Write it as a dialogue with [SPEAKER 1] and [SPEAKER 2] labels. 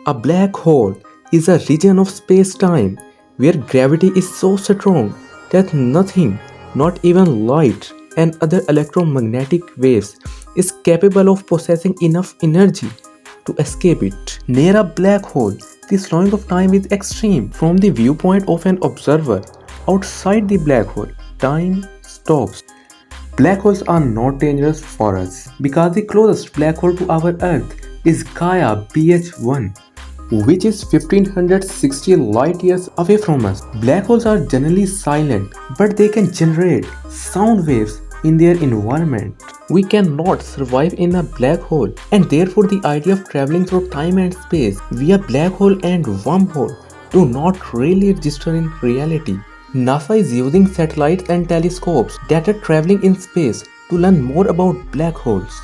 [SPEAKER 1] A black hole is a region of space-time where gravity is so strong that nothing, not even light and other electromagnetic waves, is capable of possessing enough energy to escape it. Near a black hole, the slowing of time is extreme. From the viewpoint of an observer outside the black hole, time stops. Black holes are not dangerous for us because the closest black hole to our Earth is Gaia BH1, which is 1560 light years away from us. Black holes are generally silent, but they can generate sound waves in their environment. We cannot survive in a black hole, and therefore the idea of traveling through time and space via black hole and wormhole do not really register in reality. NASA is using satellites and telescopes that are traveling in space to learn more about black holes.